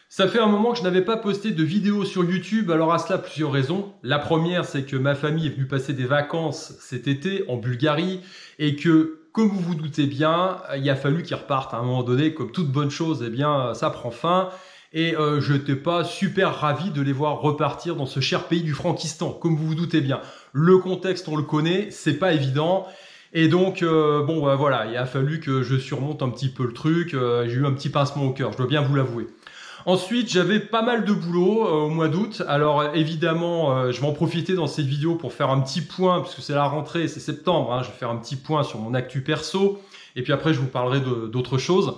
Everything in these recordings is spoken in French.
Ça fait un moment que je n'avais pas posté de vidéo sur YouTube, alors à cela plusieurs raisons. La première, c'est que ma famille est venue passer des vacances cet été en Bulgarie et que, comme vous vous doutez bien, il a fallu qu'ils repartent à un moment donné. Comme toute bonne chose, eh bien, ça prend fin. Et je n'étais pas super ravi de les voir repartir dans ce cher pays du Frankistan, comme vous vous doutez bien. Le contexte, on le connaît, c'est pas évident. Et donc, bon, bah, voilà, il a fallu que je surmonte un petit peu le truc. J'ai eu un petit pincement au cœur, je dois bien vous l'avouer. Ensuite, j'avais pas mal de boulot au mois d'août. Alors évidemment, je vais en profiter dans cette vidéo pour faire un petit point, puisque c'est la rentrée, c'est septembre. Hein, je vais faire un petit point sur mon actu perso. Et puis après, je vous parlerai d'autres choses.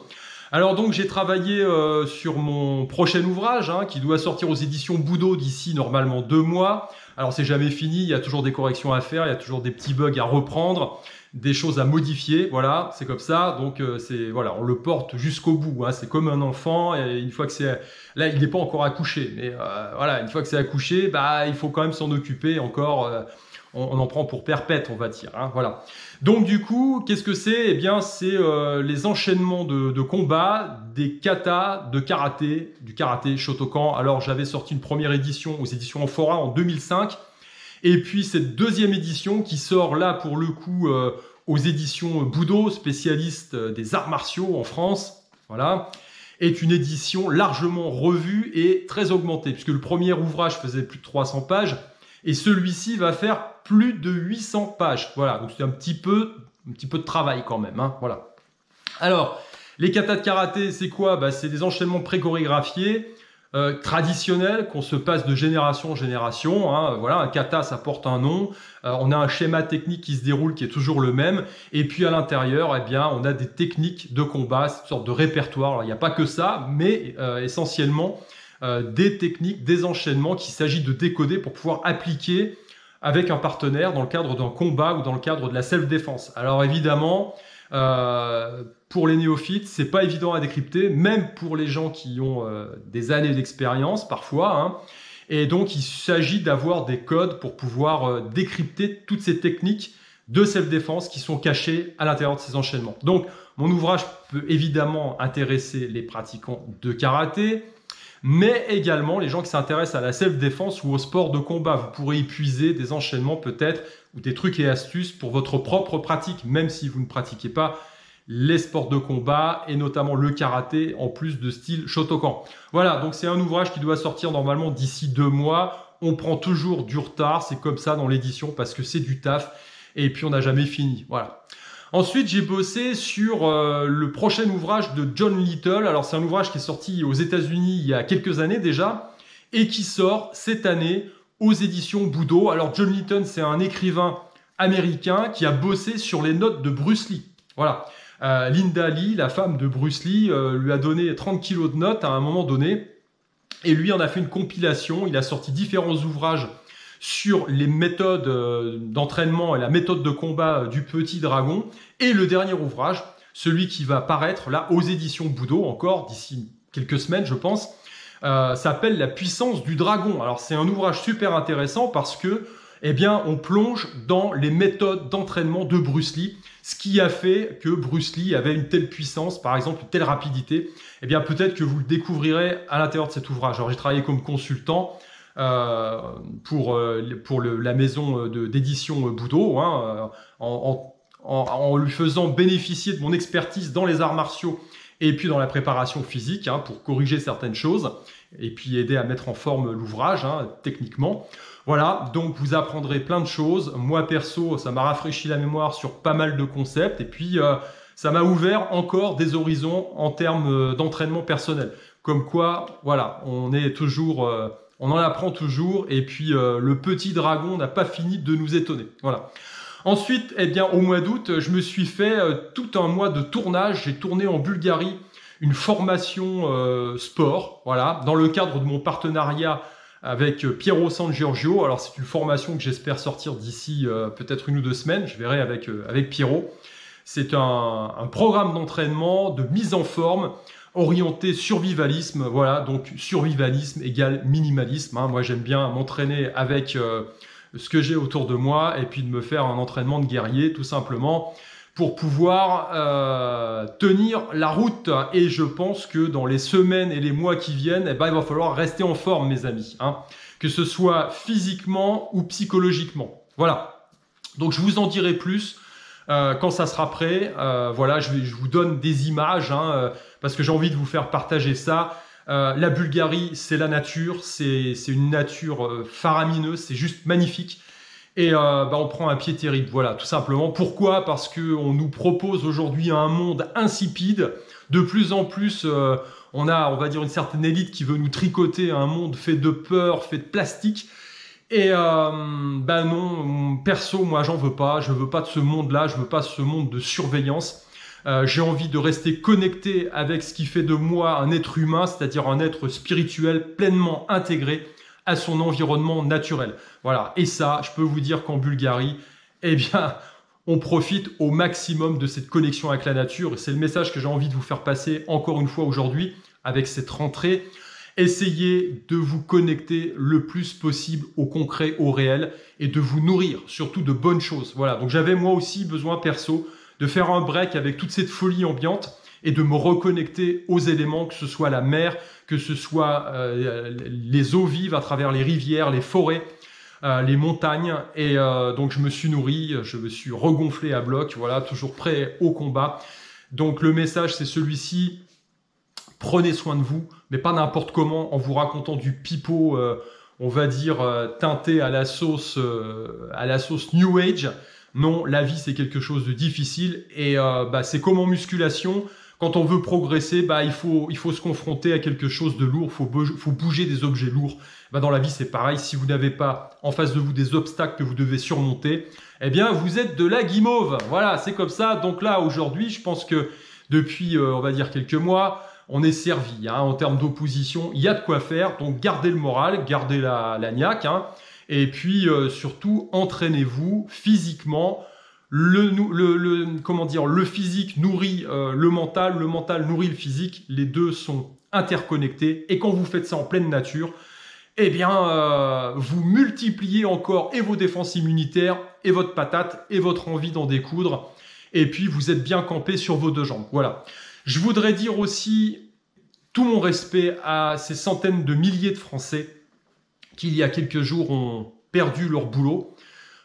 Alors donc, j'ai travaillé sur mon prochain ouvrage, hein, qui doit sortir aux éditions Boudot d'ici normalement 2 mois. Alors c'est jamais fini, il y a toujours des corrections à faire, il y a toujours des petits bugs à reprendre, des choses à modifier, voilà, c'est comme ça. Donc voilà, on le porte jusqu'au bout, hein, c'est comme un enfant, et une fois que c'est... Là, il n'est pas encore accouché, mais voilà, une fois que c'est accouché, bah, il faut quand même s'en occuper encore, on en prend pour perpète, on va dire, hein, voilà. Donc du coup, qu'est-ce que c'est? Eh bien, c'est les enchaînements de combats, des katas, de karaté, du karaté Shotokan. Alors j'avais sorti une première édition aux éditions Amphora en 2005, et puis cette deuxième édition qui sort là pour le coup aux éditions Boudot, spécialiste des arts martiaux en France, voilà, est une édition largement revue et très augmentée, puisque le premier ouvrage faisait plus de 300 pages, et celui-ci va faire plus de 800 pages. Voilà, donc c'est un petit peu de travail quand même, hein, voilà. Alors, les katas de karaté, c'est quoi? Bah, c'est des enchaînements pré-chorégraphiés, traditionnels, qu'on se passe de génération en génération, hein. Voilà, un kata, ça porte un nom. On a un schéma technique qui se déroule, qui est toujours le même. Et puis à l'intérieur, eh bien, on a des techniques de combat, cette sorte de répertoire. Alors, il n'y a pas que ça, mais essentiellement des techniques, des enchaînements qu'il s'agit de décoder pour pouvoir appliquer avec un partenaire dans le cadre d'un combat ou dans le cadre de la self-défense. Alors évidemment, pour les néophytes, c'est pas évident à décrypter, même pour les gens qui ont des années d'expérience parfois, hein. Et donc il s'agit d'avoir des codes pour pouvoir décrypter toutes ces techniques de self-défense qui sont cachées à l'intérieur de ces enchaînements. Donc mon ouvrage peut évidemment intéresser les pratiquants de karaté, mais également les gens qui s'intéressent à la self-défense ou au sport de combat. Vous pourrez y puiser des enchaînements peut-être ou des trucs et astuces pour votre propre pratique, même si vous ne pratiquez pas les sports de combat et notamment le karaté en plus de style Shotokan. Voilà, donc c'est un ouvrage qui doit sortir normalement d'ici 2 mois. On prend toujours du retard, c'est comme ça dans l'édition parce que c'est du taf et puis on n'a jamais fini. Voilà. Ensuite, j'ai bossé sur le prochain ouvrage de John Little. Alors, c'est un ouvrage qui est sorti aux États-Unis il y a quelques années déjà et qui sort cette année aux éditions Boudot. Alors, John Little, c'est un écrivain américain qui a bossé sur les notes de Bruce Lee. Voilà. Linda Lee, la femme de Bruce Lee, lui a donné 30 kilos de notes à un moment donné et lui en a fait une compilation. Il a sorti différents ouvrages sur les méthodes d'entraînement et la méthode de combat du petit dragon. Et le dernier ouvrage, celui qui va paraître là aux éditions Boudot encore d'ici quelques semaines je pense, s'appelle La puissance du dragon. Alors c'est un ouvrage super intéressant parce que eh bien, on plonge dans les méthodes d'entraînement de Bruce Lee, ce qui a fait que Bruce Lee avait une telle puissance, par exemple une telle rapidité. Eh bien peut-être que vous le découvrirez à l'intérieur de cet ouvrage. Alors j'ai travaillé comme consultant pour la maison d'édition Boudot, hein, en lui faisant bénéficier de mon expertise dans les arts martiaux et puis dans la préparation physique, hein, pour corriger certaines choses et puis aider à mettre en forme l'ouvrage, hein, techniquement. Voilà, donc vous apprendrez plein de choses. Moi perso, ça m'a rafraîchi la mémoire sur pas mal de concepts et puis ça m'a ouvert encore des horizons en termes d'entraînement personnel. Comme quoi, voilà, on est toujours... on en apprend toujours et puis le petit dragon n'a pas fini de nous étonner. Voilà. Ensuite, eh bien, au mois d'août, je me suis fait tout un mois de tournage. J'ai tourné en Bulgarie une formation sport, voilà, dans le cadre de mon partenariat avec Piero San Giorgio. Alors, c'est une formation que j'espère sortir d'ici peut-être 1 ou 2 semaines. Je verrai avec Piero. C'est un programme d'entraînement, de mise en forme, orienté survivalisme. Voilà, donc survivalisme égale minimalisme, hein. Moi, j'aime bien m'entraîner avec ce que j'ai autour de moi et puis de me faire un entraînement de guerrier, tout simplement, pour pouvoir tenir la route. Et je pense que dans les semaines et les mois qui viennent, eh ben, il va falloir rester en forme, mes amis, hein, que ce soit physiquement ou psychologiquement. Voilà. Donc, je vous en dirai plus quand ça sera prêt. Voilà, je vous donne des images hein, parce que j'ai envie de vous faire partager ça. La Bulgarie, c'est la nature, c'est une nature faramineuse, c'est juste magnifique. Et on prend un pied terrible, voilà, tout simplement. Pourquoi? Parce qu'on nous propose aujourd'hui un monde insipide. De plus en plus, on va dire, une certaine élite qui veut nous tricoter un monde fait de peur, fait de plastique. Et non, perso, moi, j'en veux pas. Je veux pas de ce monde-là. Je veux pas ce monde de surveillance. J'ai envie de rester connecté avec ce qui fait de moi un être humain, c'est-à-dire un être spirituel pleinement intégré à son environnement naturel. Voilà. Et ça, je peux vous dire qu'en Bulgarie, eh bien, on profite au maximum de cette connexion avec la nature. Et c'est le message que j'ai envie de vous faire passer encore une fois aujourd'hui avec cette rentrée. Essayez de vous connecter le plus possible au concret, au réel et de vous nourrir surtout de bonnes choses. Voilà. Donc j'avais moi aussi besoin perso de faire un break avec toute cette folie ambiante et de me reconnecter aux éléments, que ce soit la mer, que ce soit les eaux vives à travers les rivières, les forêts, les montagnes. Et donc je me suis nourri, je me suis regonflé à bloc, voilà, toujours prêt au combat. Donc le message, c'est celui-ci. Prenez soin de vous, mais pas n'importe comment, en vous racontant du pipeau, on va dire, teinté à la sauce New Age. Non, la vie, c'est quelque chose de difficile et c'est comme en musculation. Quand on veut progresser, il faut se confronter à quelque chose de lourd, il faut bouger des objets lourds. Dans la vie, c'est pareil. Si vous n'avez pas en face de vous des obstacles que vous devez surmonter, eh bien, vous êtes de la guimauve. Voilà, c'est comme ça. Donc là, aujourd'hui, je pense que depuis, on va dire, quelques mois, on est servi hein, en termes d'opposition. Il y a de quoi faire. Donc, gardez le moral, gardez la niaque. Hein, et puis, surtout, entraînez-vous physiquement. Le physique nourrit le mental nourrit le physique. Les deux sont interconnectés. Et quand vous faites ça en pleine nature, eh bien, vous multipliez encore et vos défenses immunitaires, et votre patate, et votre envie d'en découdre. Et puis, vous êtes bien campé sur vos deux jambes. Voilà. Je voudrais dire aussi tout mon respect à ces centaines de milliers de Français qui, il y a quelques jours, ont perdu leur boulot.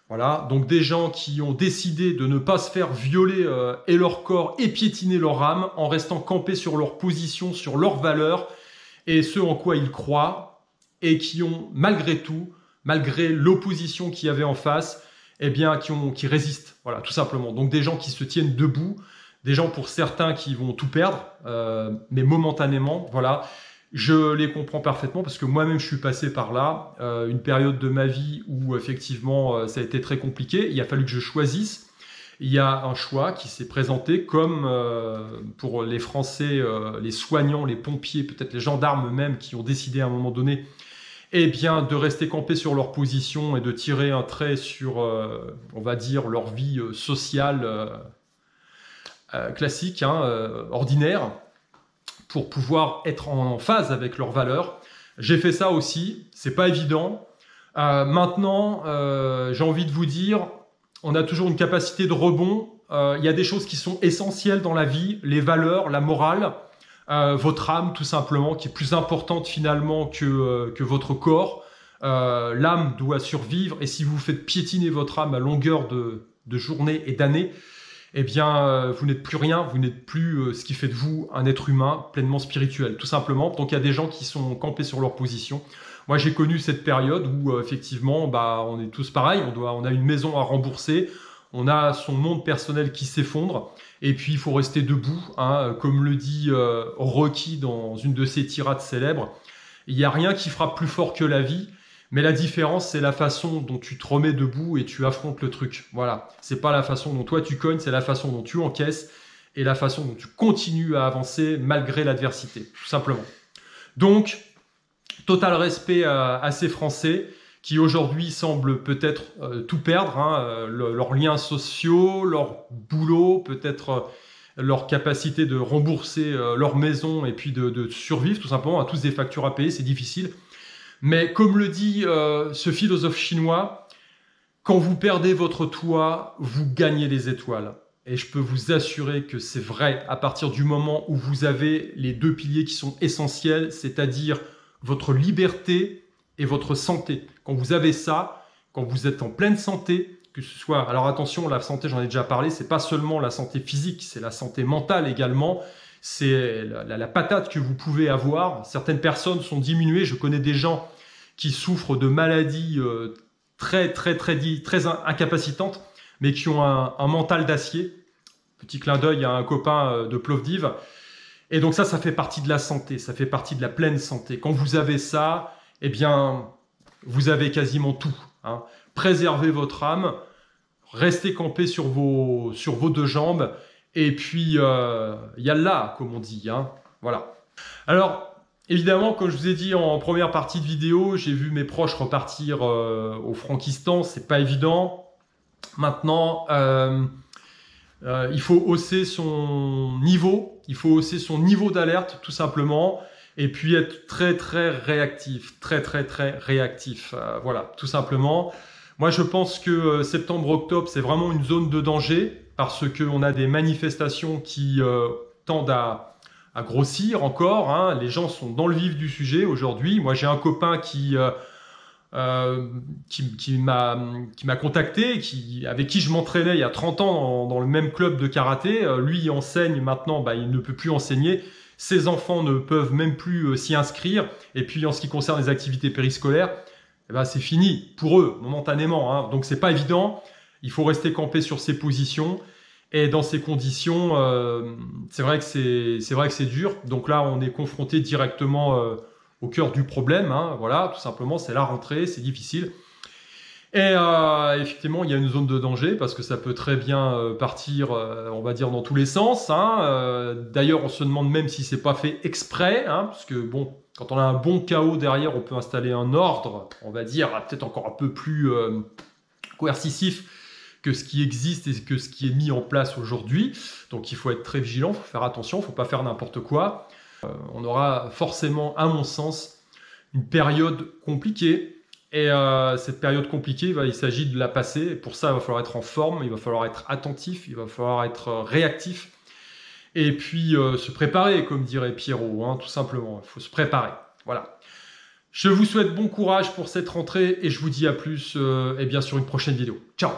Voilà, donc des gens qui ont décidé de ne pas se faire violer et leur corps et piétiner leur âme en restant campés sur leur position, sur leurs valeurs et ce en quoi ils croient et qui ont malgré tout, malgré l'opposition qu'il y avait en face, eh bien qui résistent. Voilà, tout simplement. Donc des gens qui se tiennent debout, des gens pour certains qui vont tout perdre, mais momentanément, voilà. Je les comprends parfaitement parce que moi-même je suis passé par là, une période de ma vie où effectivement ça a été très compliqué. Il a fallu que je choisisse. Il y a un choix qui s'est présenté comme pour les Français, les soignants, les pompiers, peut-être les gendarmes eux-mêmes qui ont décidé à un moment donné eh bien, de rester campés sur leur position et de tirer un trait sur, on va dire, leur vie sociale classique, hein, ordinaire, pour pouvoir être en phase avec leurs valeurs. J'ai fait ça aussi, c'est pas évident. Maintenant, j'ai envie de vous dire, on a toujours une capacité de rebond. Il y a des choses qui sont essentielles dans la vie, les valeurs, la morale, votre âme tout simplement, qui est plus importante finalement que votre corps. L'âme doit survivre et si vous faites piétiner votre âme à longueur de journées et d'années, eh bien, vous n'êtes plus rien, vous n'êtes plus ce qui fait de vous un être humain pleinement spirituel, tout simplement. Donc, il y a des gens qui sont campés sur leur position. Moi, j'ai connu cette période où, effectivement, on est tous pareils. On a une maison à rembourser, on a son monde personnel qui s'effondre, et puis il faut rester debout, hein, comme le dit Rocky dans une de ses tirades célèbres. Il n'y a rien qui frappe plus fort que la vie. Mais la différence, c'est la façon dont tu te remets debout et tu affrontes le truc. Voilà. C'est pas la façon dont toi tu cognes, c'est la façon dont tu encaisses et la façon dont tu continues à avancer malgré l'adversité, tout simplement. Donc, total respect à ces Français qui aujourd'hui semblent peut-être tout perdre, hein, leurs liens sociaux, leur boulot, peut-être leur capacité de rembourser leur maison et puis de survivre, tout simplement, à tous des factures à payer, c'est difficile. Mais comme le dit ce philosophe chinois, quand vous perdez votre toit, vous gagnez les étoiles. Et je peux vous assurer que c'est vrai à partir du moment où vous avez les deux piliers qui sont essentiels, c'est-à-dire votre liberté et votre santé. Quand vous avez ça, quand vous êtes en pleine santé, que ce soit... Alors attention, la santé, j'en ai déjà parlé, c'est pas seulement la santé physique, c'est la santé mentale également. C'est la patate que vous pouvez avoir. Certaines personnes sont diminuées. Je connais des gens qui souffrent de maladies très incapacitantes, mais qui ont un mental d'acier. Petit clin d'œil à un copain de Plovdiv. Et donc ça fait partie de la santé, ça fait partie de la pleine santé. Quand vous avez ça, eh bien, vous avez quasiment tout. Hein. Préservez votre âme, restez campé sur vos deux jambes, et puis yallah, comme on dit. Hein. Voilà. Alors, évidemment, comme je vous ai dit en première partie de vidéo, j'ai vu mes proches repartir au Frankistan, c'est pas évident. Maintenant, il faut hausser son niveau, il faut hausser son niveau d'alerte tout simplement, et puis être très réactif, très réactif. Voilà, tout simplement. Moi, je pense que septembre-octobre, c'est vraiment une zone de danger parce qu'on a des manifestations qui tendent à grossir encore. Hein. Les gens sont dans le vif du sujet aujourd'hui. Moi, j'ai un copain qui m'a contacté, avec qui je m'entraînais il y a 30 ans dans le même club de karaté. Lui, il enseigne maintenant, il ne peut plus enseigner. Ses enfants ne peuvent même plus s'y inscrire. Et puis, en ce qui concerne les activités périscolaires, c'est fini pour eux, momentanément. Hein. Donc, c'est pas évident. Il faut rester campé sur ses positions. Et dans ces conditions, c'est vrai que c'est dur. Donc là, on est confronté directement au cœur du problème. Hein. Voilà, tout simplement, c'est la rentrée, c'est difficile. Et effectivement, il y a une zone de danger parce que ça peut très bien partir, on va dire, dans tous les sens. Hein. D'ailleurs, on se demande même si c'est pas fait exprès, hein, parce que bon, quand on a un bon chaos derrière, on peut installer un ordre, on va dire, peut-être encore un peu plus coercitif que ce qui existe et que ce qui est mis en place aujourd'hui. Donc, il faut être très vigilant, il faut faire attention, il ne faut pas faire n'importe quoi. On aura forcément, à mon sens, une période compliquée. Et cette période compliquée, il s'agit de la passer. Et pour ça, il va falloir être en forme, il va falloir être attentif, il va falloir être réactif. Et puis se préparer, comme dirait Pierrot, hein, tout simplement. Il faut se préparer. Voilà. Je vous souhaite bon courage pour cette rentrée et je vous dis à plus et bien sur une prochaine vidéo. Ciao!